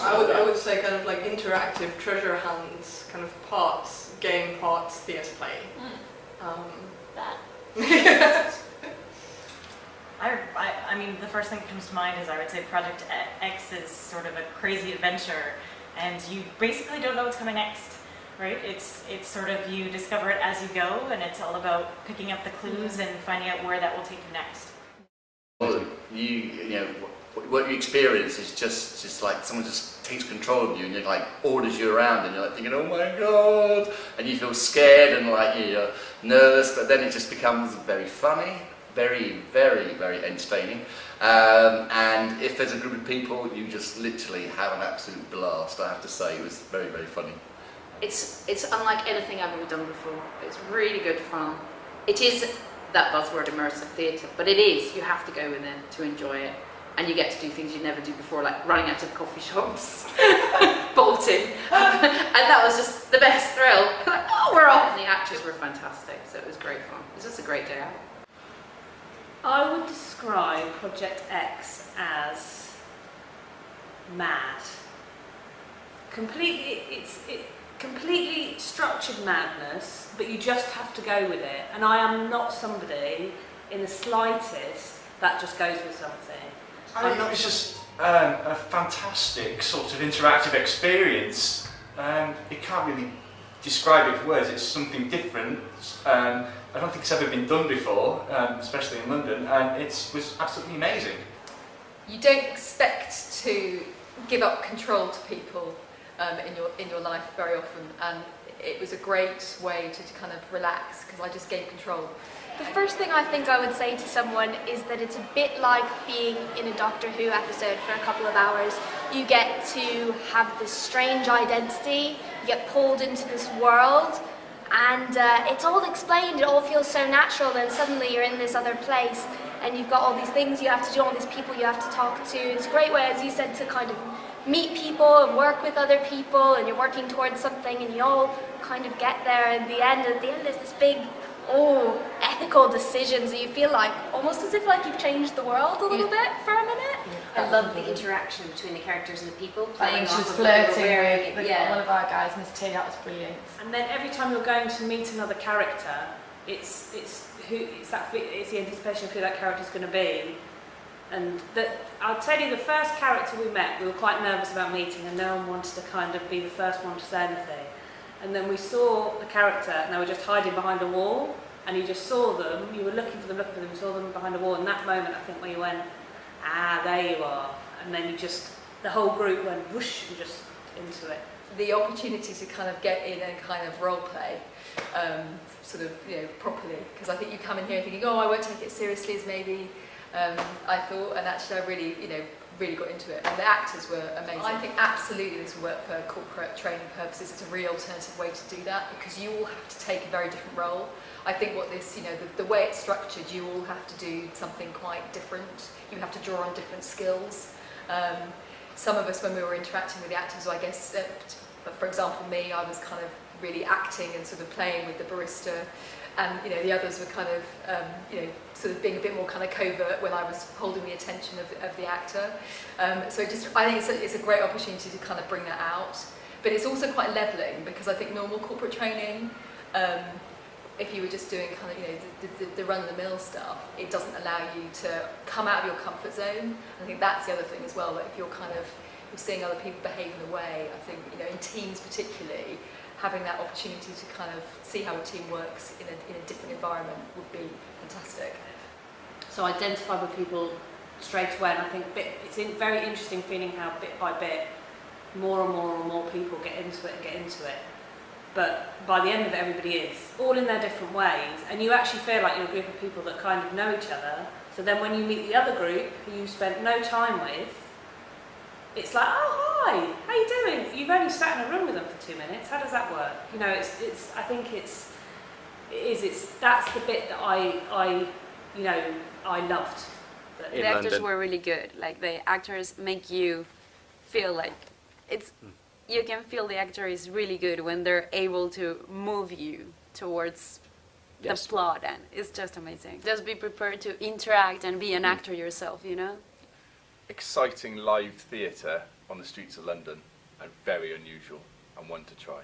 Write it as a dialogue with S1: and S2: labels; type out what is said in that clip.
S1: I would say kind of like interactive treasure hunts, kind of parts game, parts theatre play.
S2: That. I mean, the first thing that comes to mind is I would say Project X is sort of a crazy adventure, and you basically don't know what's coming next, right? It's sort of, you discover it as you go, and it's all about picking up the clues and finding out where that will take you next.
S3: Well, you know, what you experience is just like someone just takes control of you, and you're like orders you around, and you're like thinking, oh my god, and you feel scared and like you're nervous, but then it just becomes very funny. Very, very, very entertaining. And if there's a group of people, you just literally have an absolute blast. I have to say, it was very, very funny.
S4: It's unlike anything I've ever done before. It's really good fun. It is that buzzword, immersive theatre, but it is, you have to go in there to enjoy it. And you get to do things you never do before, like running out of coffee shops, bolting. And that was just the best thrill. Like, oh, we're off. And the actors were fantastic, so it was great fun. It was just a great day out.
S5: I would describe Project X as mad. Completely structured madness, but you just have to go with it. And I am not somebody in the slightest that just goes with something.
S6: I think it was just a fantastic sort of interactive experience. You can't really describe it with words. It's something different. I don't think it's ever been done before, especially in London, and it was absolutely amazing.
S7: You don't expect to give up control to people in your life very often, and it was a great way to kind of relax, because I just gave control.
S8: The first thing I think I would say to someone is that it's a bit like being in a Doctor Who episode for a couple of hours. You get to have this strange identity, you get pulled into this world, and it's all explained, it all feels so natural, then suddenly you're in this other place and you've got all these things you have to do, all these people you have to talk to. It's a great way, as you said, to kind of meet people and work with other people, and you're working towards something and you all kind of get there, and at the end there's this big ethical decisions, so you feel like almost as if like you've changed the world a little bit for a minute.
S9: I love the interaction between the characters and the people.
S7: Playing she was flirting with one of our guys, Miss T. That was brilliant.
S5: And then every time you're going to meet another character, it's the anticipation of who that character's going to be. And I'll tell you, the first character we met, we were quite nervous about meeting, and no one wanted to kind of be the first one to say anything. And then we saw the character, and they were just hiding behind a wall, and you just saw them, you were looking for them, you saw them behind a wall, and that moment, I think, where you went, there you are, and then the whole group went whoosh, and just into it.
S7: The opportunity to kind of get in and kind of role play, sort of, properly, because I think you come in here thinking, I won't take it seriously as maybe I thought, and actually I really, really got into it, and the actors were amazing. I think absolutely this will work for corporate training purposes. It's a real alternative way to do that, because you all have to take a very different role. I think what this, the way it's structured, you all have to do something quite different. You have to draw on different skills. Some of us, when we were interacting with the actors, I guess, for example, me, I was kind of really acting and sort of playing with the barista, and the others were kind of sort of being a bit more kind of covert when I was holding the attention of the actor. So I think it's a great opportunity to kind of bring that out, but it's also quite levelling, because I think normal corporate training, if you were just doing kind of the run-of-the-mill stuff, it doesn't allow you to come out of your comfort zone. I think that's the other thing as well, that if you're seeing other people behave in a way, I think in teams particularly, having that opportunity to kind of see how a team works in a different environment would be fantastic.
S5: So identify with people straight away, and I think it's very interesting feeling how bit by bit more and more people get into it. But by the end of it, everybody is, all in their different ways, and you actually feel like you're a group of people that kind of know each other. So then when you meet the other group who you spent no time with, it's like, oh, hi, how you doing? You've only sat in a room with them for 2 minutes. How does that work? I think that's the bit that I loved.
S4: The actors were really good. Like, the actors make you feel like you can feel the actor is really good when they're able to move you towards the plot, and it's just amazing. Just be prepared to interact and be an actor yourself,
S10: Exciting live theatre on the streets of London and very unusual and one to try.